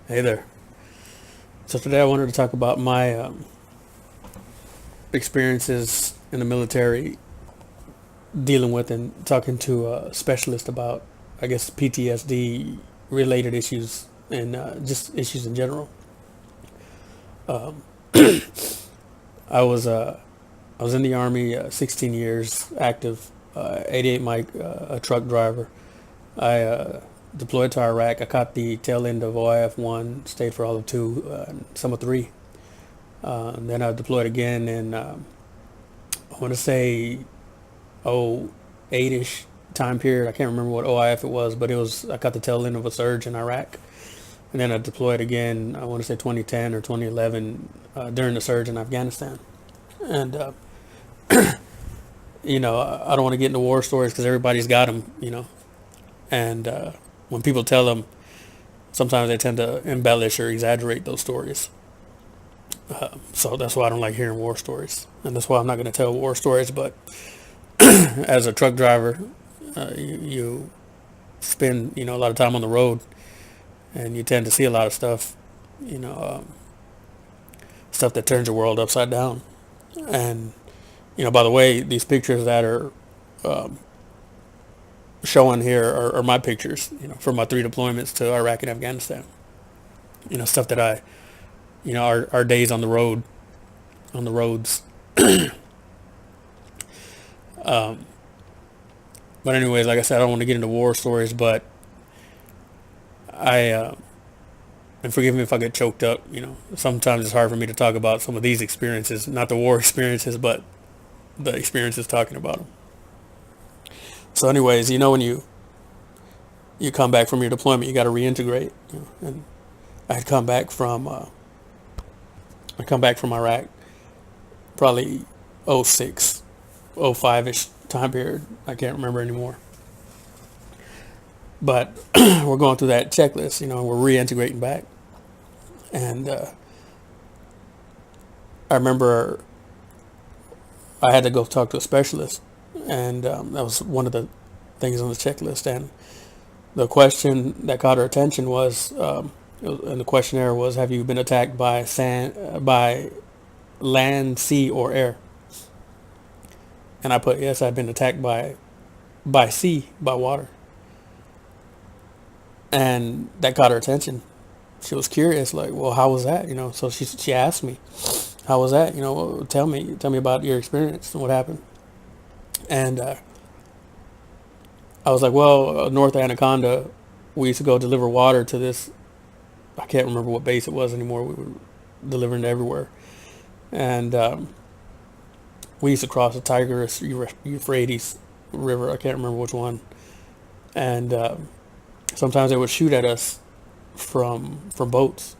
Hey there. So today I wanted to talk about my experiences in the military, dealing with and talking to a specialist about, I guess, PTSD related issues and just issues in general. Um, I was uh, I was in the army, 16 years active, 88 Mike, a truck driver. I deployed to Iraq. I caught the tail end of OIF one, stayed for all of two, some of three. And then I deployed again in I want to say 08-ish time period. I can't remember what OIF it was, but it was I got the tail end of a surge in Iraq, and then I deployed again. I want to say 2010 or 2011 during the surge in Afghanistan. And I don't want to get into war stories because everybody's got them, And when people tell them, sometimes they tend to embellish or exaggerate those stories. So that's why I don't like hearing war stories, and that's why I'm not going to tell war stories. But as a truck driver, you spend a lot of time on the road, and you tend to see a lot of stuff, you know, stuff that turns your world upside down. And by the way, these pictures that are um, showing here are my pictures, from my three deployments to Iraq and Afghanistan. Stuff that our days on the road, on the roads. Um, but anyways, like I said, I don't want to get into war stories, but and forgive me if I get choked up. Sometimes it's hard for me to talk about some of these experiences, not the war experiences, but the experiences talking about them. So, anyways, when you come back from your deployment, you got to reintegrate. And I had come back from Iraq, probably '06, '05-ish time period. I can't remember anymore. But we're going through that checklist, we're reintegrating back. And I remember I had to go talk to a specialist, and that was one of the things on the checklist. And the question that caught her attention was, and the questionnaire was, "Have you been attacked by land, sea, or air?" And I put, "Yes, I've been attacked by sea, by water." And that caught her attention. She was curious, like, "Well, how was that?" So she asked me, "How was that? Well, tell me about your experience and what happened." And I was like, "Well, North Anaconda, we used to go deliver water to this. I can't remember what base it was anymore. We were delivering to everywhere, and we used to cross the Tigris Euphrates River. I can't remember which one, and sometimes they would shoot at us from boats,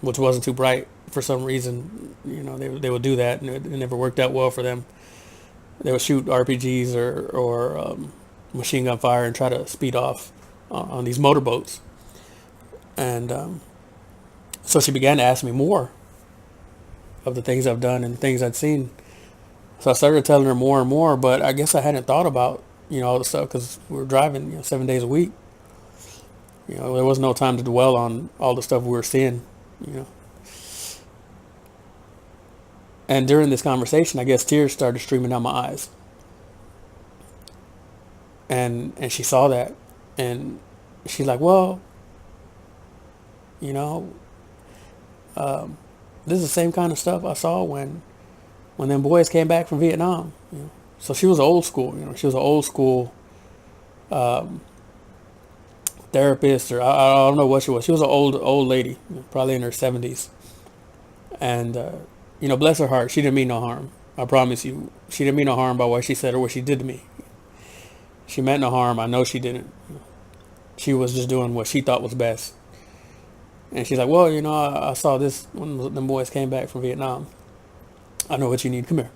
which wasn't too bright for some reason. They would do that, and it never worked out well for them. They would shoot RPGs or machine gun fire and try to speed off on these motorboats. And so she began to ask me more of the things I've done and the things I'd seen. So I started telling her more and more, but I guess I hadn't thought about all the stuff because we were driving 7 days a week. There was no time to dwell on all the stuff we were seeing. You know. And during this conversation, I guess tears started streaming down my eyes. And she saw that, and she's like, "Well, you know, this is the same kind of stuff I saw when them boys came back from Vietnam." So she was old school. She was an old school um, therapist, or I don't know what she was. She was an old lady, probably in her 70s. And bless her heart, she didn't mean no harm. I promise you, she didn't mean no harm by what she said or what she did to me. She meant no harm. I know she didn't. She was just doing what she thought was best. And she's like, "Well, I saw this when them boys came back from Vietnam. I know what you need. Come here."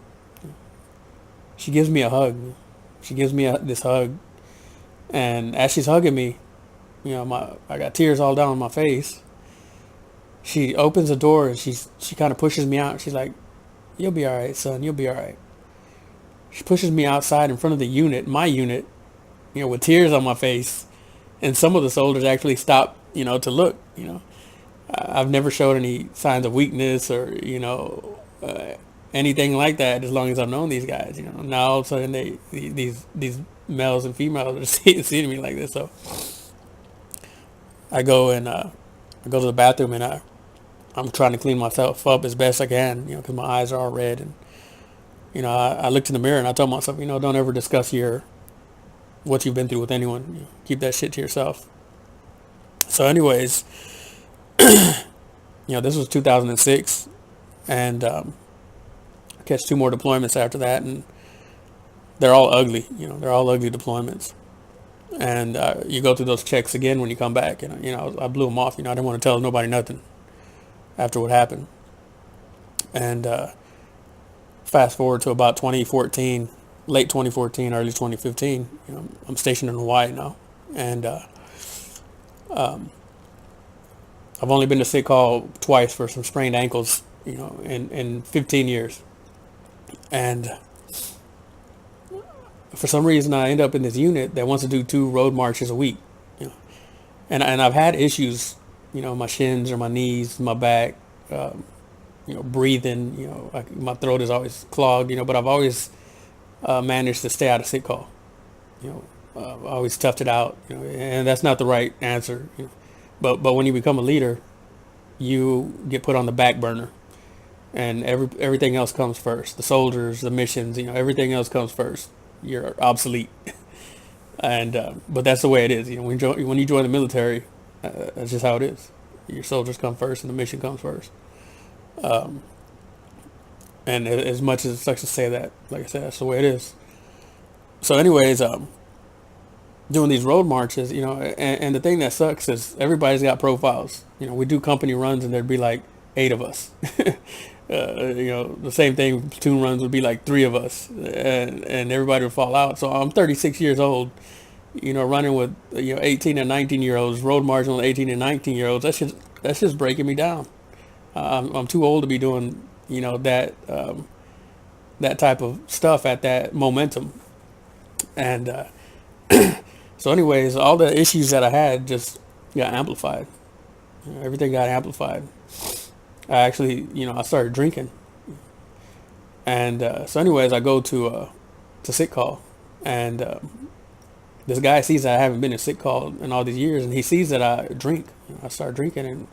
She gives me a hug. She gives me this hug. And as she's hugging me, I got tears all down my face. She opens the door and she kind of pushes me out. She's like, "You'll be all right, son. You'll be all right." She pushes me outside in front of the unit, my unit, with tears on my face. And some of the soldiers actually stopped, to look. I've never showed any signs of weakness or anything like that. As long as I've known these guys, now all of a sudden these males and females are seeing me like this. So I go and I go to the bathroom and I'm trying to clean myself up as best I can, because my eyes are all red. And I looked in the mirror and I told myself, don't ever discuss what you've been through with anyone. Keep that shit to yourself. So, anyways, this was 2006, and I catch 2 more deployments after that, and they're all ugly. They're all ugly deployments. And you go through those checks again when you come back, and I blew them off. I didn't want to tell nobody nothing after what happened. And fast forward to about 2014, late 2014, early 2015. I'm stationed in Hawaii now, and I've only been to sick call twice for some sprained ankles, in 15 years. And for some reason, I end up in this unit that wants to do 2 road marches a week. And I've had issues, my shins or my knees, my back, breathing. My throat is always clogged, but I've always managed to stay out of sick call. I always toughed it out, and that's not the right answer. But when you become a leader, you get put on the back burner, and everything else comes first. The soldiers, the missions, everything else comes first. You're obsolete, and but that's the way it is. When you join the military, that's just how it is. Your soldiers come first, and the mission comes first. And as much as it sucks to say that, like I said, that's the way it is. So, anyways, doing these road marches, and the thing that sucks is everybody's got profiles. We do company runs, and there'd be like 8 of us. The same thing, platoon runs would be like 3 of us, and everybody would fall out. So I'm 36 years old, running with 18 and 19-year-olds, road marching with 18 and 19-year-olds. That's just breaking me down. I'm too old to be doing that type of stuff at that momentum. And so, anyways, all the issues that I had just got amplified. Everything got amplified. I actually, I started drinking. And so, anyways, I go to sick call, and this guy sees that I haven't been in sick call in all these years, and he sees that I drink. I start drinking, and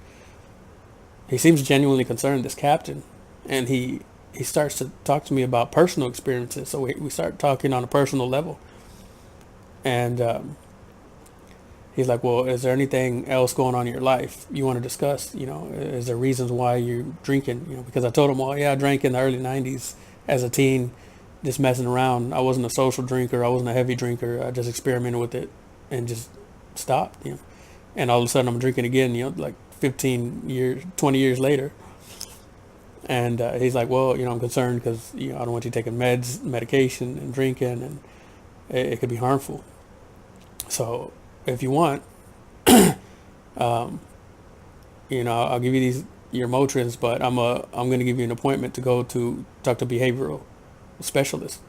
he seems genuinely concerned, this captain, and he starts to talk to me about personal experiences. So we start talking on a personal level, and he's like, well, is there anything else going on in your life you want to discuss? Is there reasons why you're drinking? Because I told him, well, yeah, I drank in the early 90s as a teen, just messing around. I wasn't a social drinker. I wasn't a heavy drinker. I just experimented with it and just stopped, And all of a sudden I'm drinking again, like 15 years, 20 years later. And he's like, well, I'm concerned because, I don't want you taking medication and drinking, and it could be harmful. So if you want, I'll give you your Motrins, but I'm going to give you an appointment to go to talk to a behavioral specialist.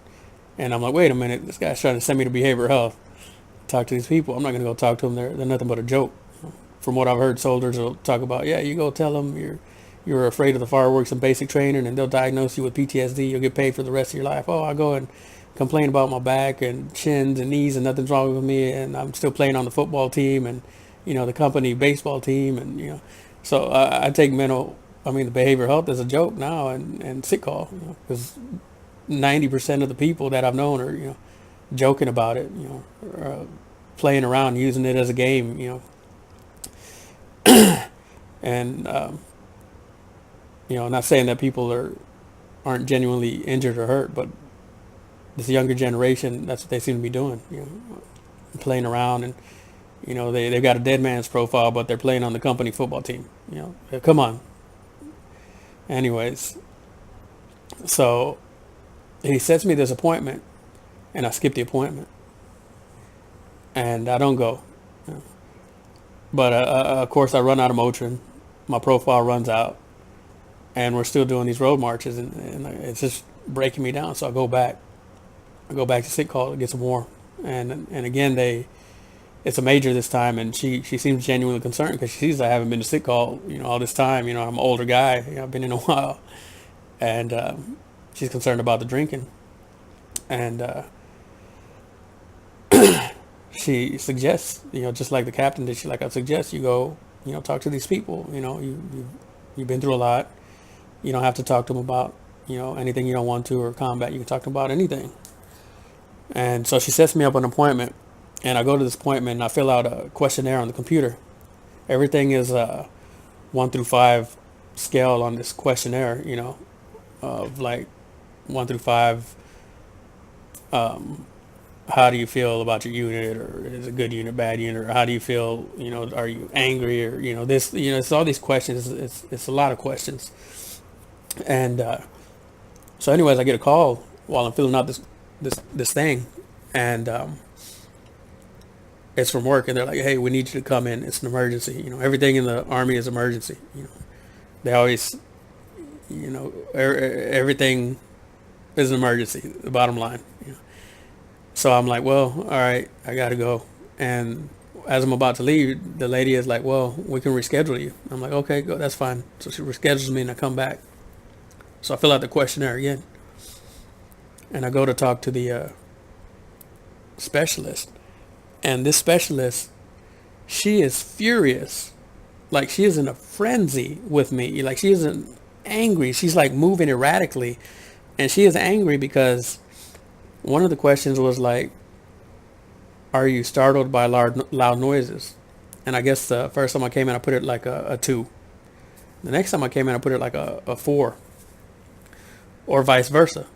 And I'm like, wait a minute, this guy's trying to send me to behavioral health. Talk to these people. I'm not going to go talk to them. They're nothing but a joke. From what I've heard, soldiers will talk about, yeah, you go tell them you're afraid of the fireworks and basic training, and they'll diagnose you with PTSD. You'll get paid for the rest of your life. Oh, I go and complain about my back and shins and knees, and nothing's wrong with me, and I'm still playing on the football team and the company baseball team, and so I take the behavioral health as a joke now, and sick call, because 90% of the people that I've known are joking about it, playing around, using it as a game, and not saying that people aren't genuinely injured or hurt, but this younger generation, that's what they seem to be doing, playing around, and they've got a dead man's profile, but they're playing on the company football team. Come on. Anyways, so he sets me this appointment, and I skip the appointment, and I don't go. But of course, I run out of Motrin. My profile runs out, and we're still doing these road marches, and it's just breaking me down. So I go back to sick call to get some more, and again they it's a major this time, and she seems genuinely concerned because she sees I haven't been to sick all this time. I'm an older guy. I've been in a while, and she's concerned about the drinking, and she suggests, just like the captain did. She like, I suggest you go, talk to these people. You've been through a lot. You don't have to talk to them about anything you don't want to, or combat. You can talk to them about anything. And so she sets me up an appointment, and I go to this appointment and I fill out a questionnaire on the computer. Everything is 1 through 5 scale on this questionnaire, of like 1 through 5. How do you feel about your unit, or is it a good unit, bad unit, or how do you feel, are you angry, or this, it's all these questions. It's a lot of questions. And so anyways, I get a call while I'm filling out this thing, and it's from work, and they're like, hey, we need you to come in, it's an emergency. Everything in the Army is emergency. They always, everything is an emergency, the bottom line. So I'm like, well, all right, I gotta go. And as I'm about to leave, the lady is like, well, we can reschedule you. I'm like, okay, go, that's fine. So she reschedules me, and I come back. So I fill out the questionnaire again, and I go to talk to the specialist. And this specialist, she is furious. Like, she is in a frenzy with me. Like, she isn't angry. She's like moving erratically. And she is angry because one of the questions was like, are you startled by loud noises? And I guess the first time I came in, I put it like a 2. The next time I came in, I put it like a 4, or vice versa.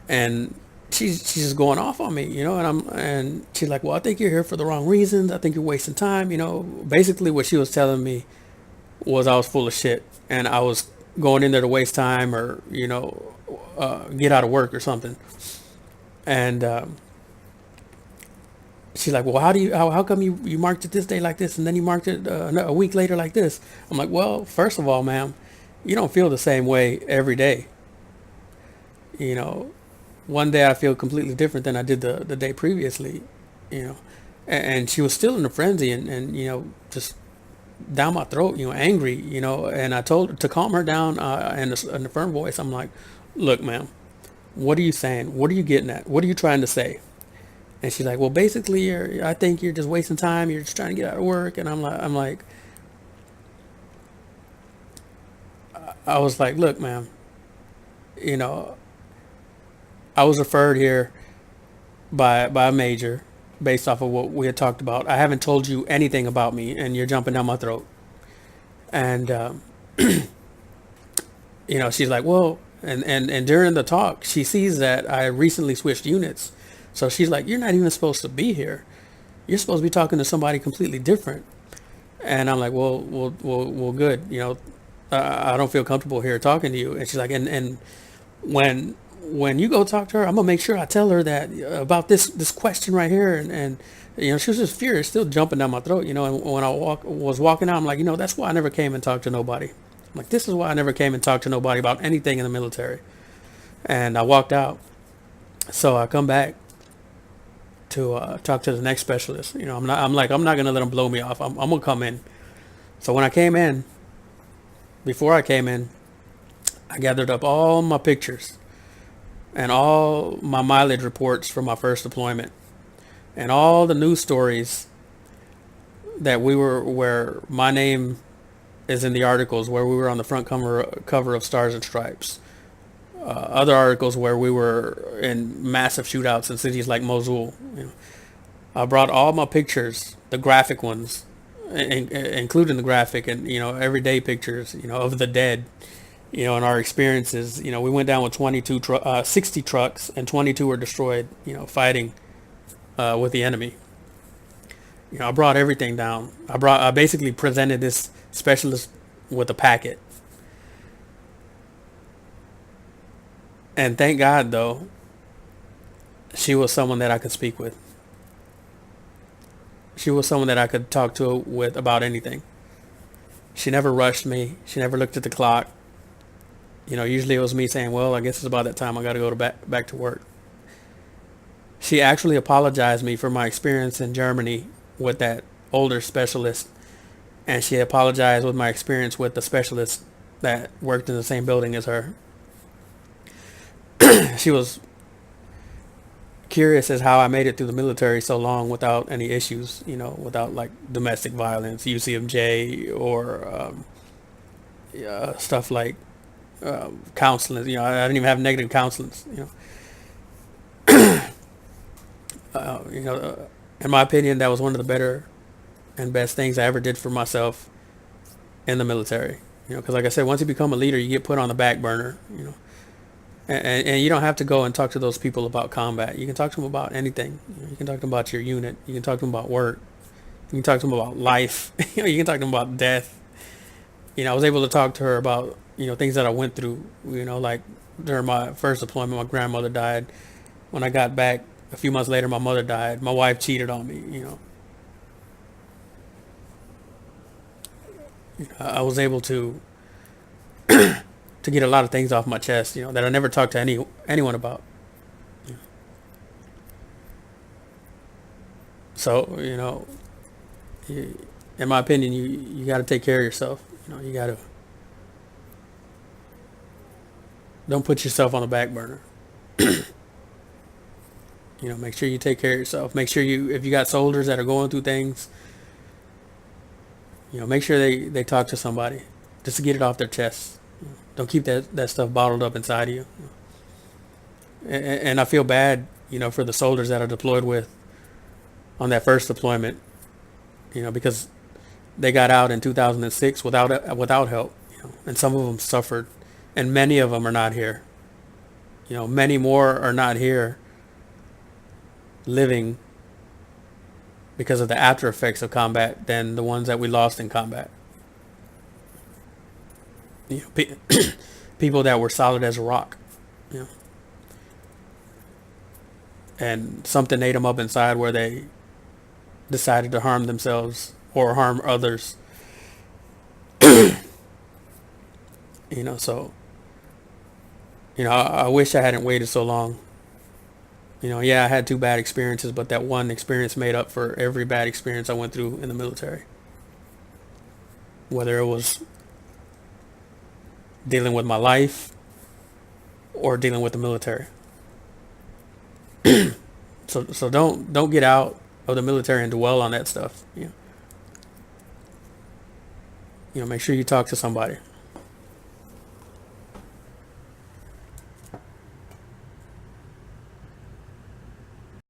And she's just going off on me, and she's like, well, I think you're here for the wrong reasons. I think you're wasting time. Basically what she was telling me was I was full of shit, and I was going in there to waste time, or get out of work or something. And she's like, well, how come you marked it this day like this, and then you marked it a week later like this? I'm like, well, first of all, ma'am, you don't feel the same way every day. One day I feel completely different than I did the day previously. And she was still in a frenzy, and just down my throat, angry, and I told her to calm her down, in a firm voice. I'm like, look, ma'am, what are you saying? What are you getting at? What are you trying to say? And she's like, well, basically, I think you're just wasting time. You're just trying to get out of work. And I'm like, I was like, look, ma'am, I was referred here by a major based off of what we had talked about. I haven't told you anything about me, and you're jumping down my throat. And she's like, well, and during the talk, she sees that I recently switched units. So she's like, you're not even supposed to be here. You're supposed to be talking to somebody completely different. And I'm like, well, good. I don't feel comfortable here talking to you. And she's like, and when you go talk to her, I'm gonna make sure I tell her that about this question right here. And she was just furious, still jumping down my throat. And when I was walking out, I'm like, that's why I never came and talked to nobody. I'm like, this is why I never came and talked to nobody about anything in the military. And I walked out. So I come back to talk to the next specialist. I'm not gonna let him blow me off. I'm gonna come in. So when I came in, before I came in, I gathered up all my pictures and all my mileage reports from my first deployment, and all the news stories that where my name is in the articles, where we were on the front cover of Stars and Stripes. Other articles where we were in massive shootouts in cities like Mosul. I brought all my pictures, the graphic ones, including the graphic, and everyday pictures, of the dead, and our experiences. We went down with 60 trucks, and 22 were destroyed, fighting with the enemy. I brought everything down. I basically presented this specialist with a packet. And thank God, though, she was someone that I could speak with. She was someone that I could talk to with about anything. She never rushed me. She never looked at the clock. Usually it was me saying, well, I guess it's about that time. I got to go back to work. She actually apologized me for my experience in Germany with that older specialist, and she apologized with my experience with the specialist that worked in the same building as her. She was curious as how I made it through the military so long without any issues, without like domestic violence, UCMJ, or stuff like counseling. I didn't even have negative counseling. Uh, you know, uh, in my opinion, that was one of the better and best things I ever did for myself in the military. Because like I said, once you become a leader, you get put on the back burner. And you don't have to go and talk to those people about combat. You can talk to them about anything. You can talk to them about your unit. You can talk to them about work. You can talk to them about life. You can talk to them about death. I was able to talk to her about things that I went through. Like during my first deployment, my grandmother died. When I got back a few months later, my mother died. My wife cheated on me. I was able to get a lot of things off my chest. That I never talked to anyone about. So in my opinion, you got to take care of yourself. You got to don't put yourself on the back burner. Make sure you take care of yourself. Make sure if you got soldiers that are going through things, make sure they talk to somebody just to get it off their chest. Don't keep that stuff bottled up inside of you. And I feel bad, for the soldiers that are deployed with on that first deployment, because they got out in 2006 without help, and some of them suffered, and many of them are not here. Many more are not here living because of the after effects of combat than the ones that we lost in combat. People that were solid as a rock, and something ate them up inside where they decided to harm themselves or harm others. So I wish I hadn't waited so long. Yeah, I had 2 bad experiences, but that one experience made up for every bad experience I went through in the military. Whether it was dealing with my life or dealing with the military. So don't get out of the military and dwell on that stuff. Make sure you talk to somebody.